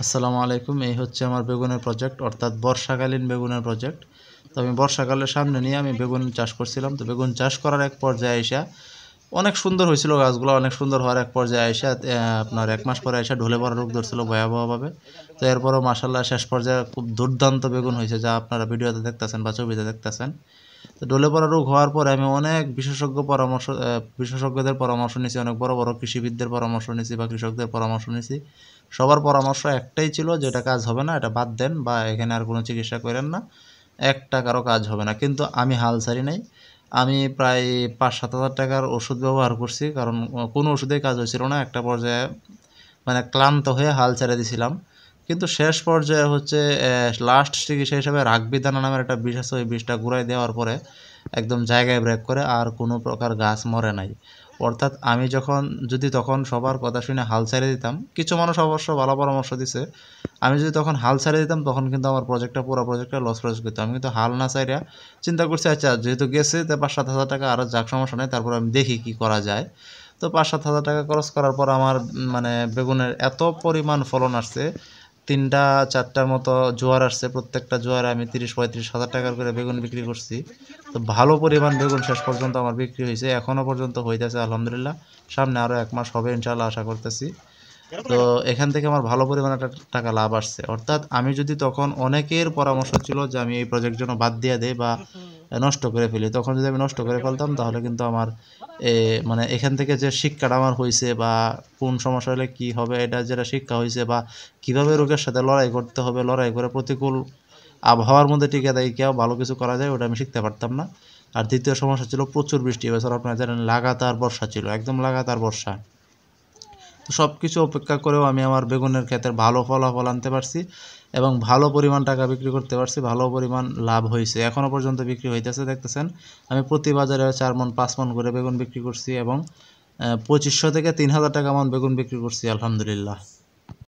আসসালামু আলাইকুম। এই হচ্ছে আমার বেগুনের প্রজেক্ট, অর্থাৎ বর্ষাকালীন বেগুনের প্রজেক্ট। তো আমি বর্ষাকালের সামনে নিয়ে আমি বেগুন চাষ করছিলাম। তো বেগুন চাষ করার এক পর্যায়ে আইসা অনেক সুন্দর হয়েছিল গাছগুলো, অনেক সুন্দর হওয়ার এক পর্যায়ে আইসা আপনার ১ মাস পরে আইসা ঢলে পড়া রোগ ধরছিল ভয়াবহভাবে। তো এরপরও মাশাআল্লাহ শেষ পর্যায়ে খুব দুর্দান্ত বেগুন হয়েছে, যা আপনারা ভিডিওতে দেখতেছেন বা ছবিতে দেখতেছেন। তো ঢলে পড়া রোগ হওয়ার পরে আমি অনেক বিশেষজ্ঞদের পরামর্শ নিয়েছি, অনেক বড় বড় কৃষিবিদদের পরামর্শ নিয়েছি বা কৃষকদের পরামর্শ নিয়েছি। সবার পরামর্শ একটাই ছিল যে এটা কাজ হবে না, এটা বাদ দেন বা এখানে আর কোনো চিকিৎসা করেন না, এক টাকারও কাজ হবে না। কিন্তু আমি হাল ছাড়ি নাই। আমি প্রায় ৫-৭ হাজার টাকার ওষুধ ব্যবহার করছি, কারণ কোনো ওষুধেই কাজ হয়েছিল না। একটা পর্যায়ে মানে ক্লান্ত হয়ে হাল ছেড়ে দিছিলাম। কিন্তু শেষ পর্যায়ে হচ্ছে লাস্ট চিকিৎসা হিসেবে রাগবিদানা নামের একটা বিষ আছে, ওই বিষটা গুঁড়াই দেওয়ার পরে একদম জায়গায় ব্রেক করে আর কোনো প্রকার গাছ মরে নাই। অর্থাৎ আমি তখন সবার কথা শুনে হাল ছেড়ে দিতাম, কিছু মানুষ অবশ্য ভালো পরামর্শ দিছে, আমি যদি তখন হাল ছেড়ে দিতাম তখন কিন্তু আমার পুরো প্রজেক্টটা লস করতাম। আমি কিন্তু হাল না ছাইড়া চিন্তা করছি, আচ্ছা যেহেতু গেছে তো ৫-৭ হাজার টাকা আরও যাক, সমস্যা নেই, তারপর আমি দেখি কি করা যায়। তো ৫-৭ হাজার টাকা খরচ করার পর আমার মানে বেগুনের এত পরিমাণ ফলন আসছে, ৩-৪টার মতো জোয়ার আসছে। প্রত্যেকটা জোয়ারে আমি ৩০-৩৫ হাজার টাকার করে বেগুন বিক্রি করছি। তো ভালো পরিমাণ বেগুন শেষ পর্যন্ত আমার বিক্রি হয়েছে, এখনও পর্যন্ত হইতেছে আলহামদুলিল্লাহ। সামনে আরও ১ মাস হবে ইনশাআল্লাহ, আশা করতেছি। তো এখান থেকে আমার ভালো পরিমাণে একটা টাকা লাভ আসছে। অর্থাৎ আমি যদি তখন, অনেকের পরামর্শ ছিল যে আমি এই প্রজেক্ট জন্য বাদ দিয়ে দেই বা নষ্ট করে ফেলি, তখন যদি আমি নষ্ট করে ফেলতাম তাহলে কিন্তু আমার মানে এখান থেকে যে শিক্ষাটা আমার হয়েছে বা কোন সমস্যা হলে কি হবে, এটা যেটা শিক্ষা হয়েছে বা কিভাবে রোগের সাথে লড়াই করতে হবে, লড়াই করে প্রতিকূল আবহাওয়ার মধ্যে টিকে কেউ ভালো কিছু করা যায়, ওটা আমি শিখতে পারতাম না। আর দ্বিতীয় সমস্যা ছিল প্রচুর বৃষ্টি। এবছর আপনারা জানেন লাগাতার বর্ষা ছিল, একদম লাগাতার বর্ষা। তো সব কিছু উপেক্ষা করেও আমি আমার বেগুনের ক্ষেতের ভালো ফলাফল আনতে পারছি এবং ভালো পরিমাণ টাকা বিক্রি করতে পারছি, ভালো পরিমাণ লাভ হয়েছে। এখনও পর্যন্ত বিক্রি হইতেছে, দেখতেছেন আমি প্রতি বাজারে ৪ মণ ৫ মণ করে বেগুন বিক্রি করছি এবং ২৫০০ থেকে ৩,০০০ টাকা মণ বেগুন বিক্রি করছি আলহামদুলিল্লাহ।